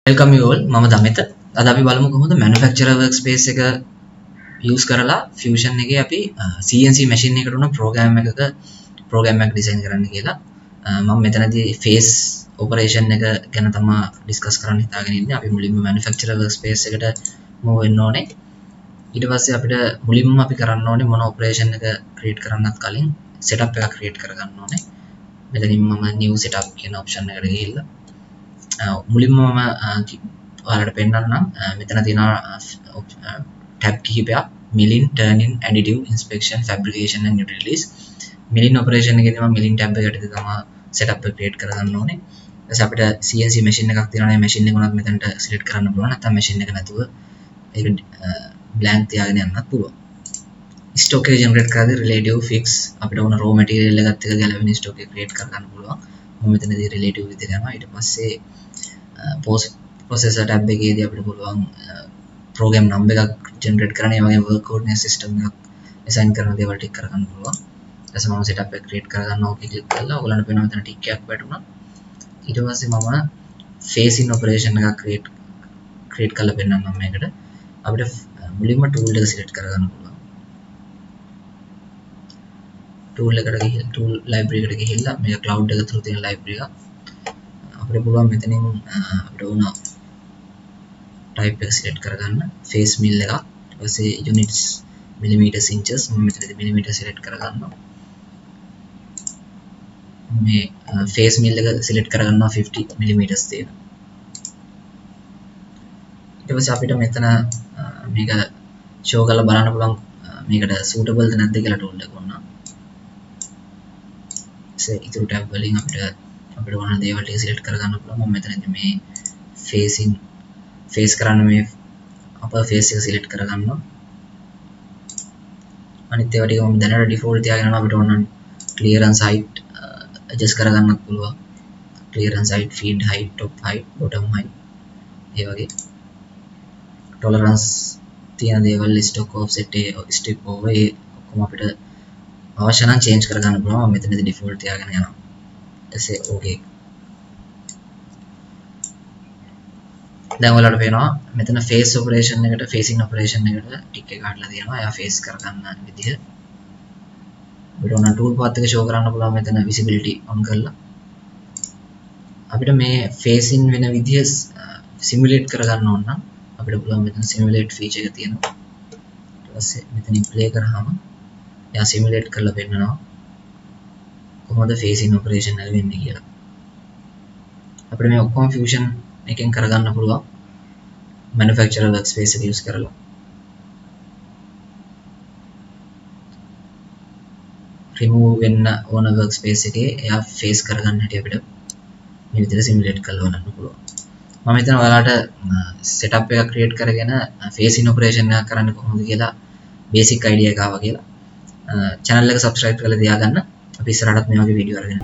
Welcome you all. මම දමිත. අද අපි බලමු කොහොමද manufacturer workspace එක use කරලා Fusion එකේ අපි CNC machine එකකට උන program එකක් design කරන්න කියලා. මම මෙතනදී face operation එක ගැන තමයි discuss කරන්න හිතාගෙන ඉන්නේ. අපි මුලින්ම manufacturer workspace එකට move වෙන්න ඕනේ. ඊට පස්සේ අපිට මුලින්ම අපි කරන්න ඕනේ මොන operation එක create කරන්නත් කලින් setup එකක් create කරගන්න ඕනේ. මෙතනින් මම new setup කියන option එකට ගිහිල්ලා මුලින්ම මම ඔයාලට පෙන්නන්නම් මෙතන තියෙනවා tab කිහිපයක් milling, turning, additive, inspection, fabrication and new release. milling operation එකේදී මම milling tab එකට තමයි setup එක create කරගන්න ඕනේ. ඊට පස්සේ අපිට CNC machine එකක් තියෙනවා. මේ machine එක උනත් මෙතනට select කරන්න පුළුවන්. නැත්නම් machine එක නැතුව ඒක blank තියාගෙන යන්නත් පුළුවන්. stock එක generate කරද්දී relative fix අපිට උන raw material එකත් එක්ක ගැලවෙන stock එක create කරගන්න පුළුවන්. මම මෙතනදී relative විදිහට යනවා. ඊට පස්සේ processor tab එකේදී අපිට පුළුවන් program number එකක් generate කරන්න. ඒ වගේම work coordinate system එකක් assign කරන දේවල් ටික කරගන්න පුළුවන්. ඊට පස්සේ මම setup එක create කරගන්නවා. OK click කරලා ඔයගලන්ට පේනවා මෙතන tick එකක් වැටුණා. ඊට පස්සේ මම facing operation එකක් create කරලා පෙන්නන්නම් මේකට. අපිට මුලින්ම tool එක select කරගන්න පුළුවන්. tool එකට ගිහින් tool library එකට ගිහිල්ලා මේක cloud එක තුල තියෙන library එක අපිට පුළුවන් මෙතනින් අපිට ඕන type එක select කරගන්න face mill එකක් ඊට පස්සේ units millimeters inches මම මෙතනදී millimeter select කරගන්නවා මේ face mill එක select කරගන්නවා 50 millimeters තියෙන ඊට පස්සේ අපිට මෙතන මේක show කරලා බලන්න පුළුවන් මේකට suitable ද නැද්ද කියලා tool එක ගන්නවා ඉතුරු tab වලින් අපිට ඕන දේවල් ටික select කරගන්න පුළුවන්. මම මෙතනදී මේ face කරන්න මේ upper face එක select කරගන්නවා. අනිත් ඒවා ටික මම දැනට default තියාගෙන යනවා. අපිට ඕන clearance height adjust කරගන්නත් පුළුවන්. clearance height, feed height, top height, bottom height ඒ වගේ tolerance තියෙන දේවල් stock offset step over ඒ ඔක්කොම අපිට අවශ්‍ය නම් change කරගන්න පුළුවන්. මම මෙතනදී default තියාගෙන යනවා. ඊටසේ okay. දැන් ඔයාලට පේනවා මෙතන face operation එකට facing operation එකට tick එක ගහලා තියෙනවා. එයා face කරගන්න විදිහ. අපිට ඕන tool path එක show කරන්න පුළුවන් මෙතන visibility on කරලා. අපිට මේ facing වෙන විදිහ simulate කරගන්න ඕන නම් අපිට පුළුවන් මෙතන simulate feature එක තියෙනවා. ඊට පස්සේ මෙතනින් play කරාම එයා simulate කරලා පෙන්නනවා කොහොමද facing operation එක වෙන්නේ කියලා. අපිට මේ ඔක්කොම Fusion එකෙන් කරගන්න පුළුවන් manufacturer workspace එක use කරලා. remove වෙන්න ඕන workspace එකේ එයා face කරගන්න හැටි අපිට මේ විදිහට simulate කරලා බලන්න පුළුවන්. මම මෙතන ඔයාලට setup එකක් create කරගෙන facing operation එක කරන්න කොහොමද කියලා basic idea එක ආවා කියලා. channel එක subscribe කරලා තියාගන්න. අපි ඉස්සරහටත් මේ වගේ වීඩියෝ අරගෙන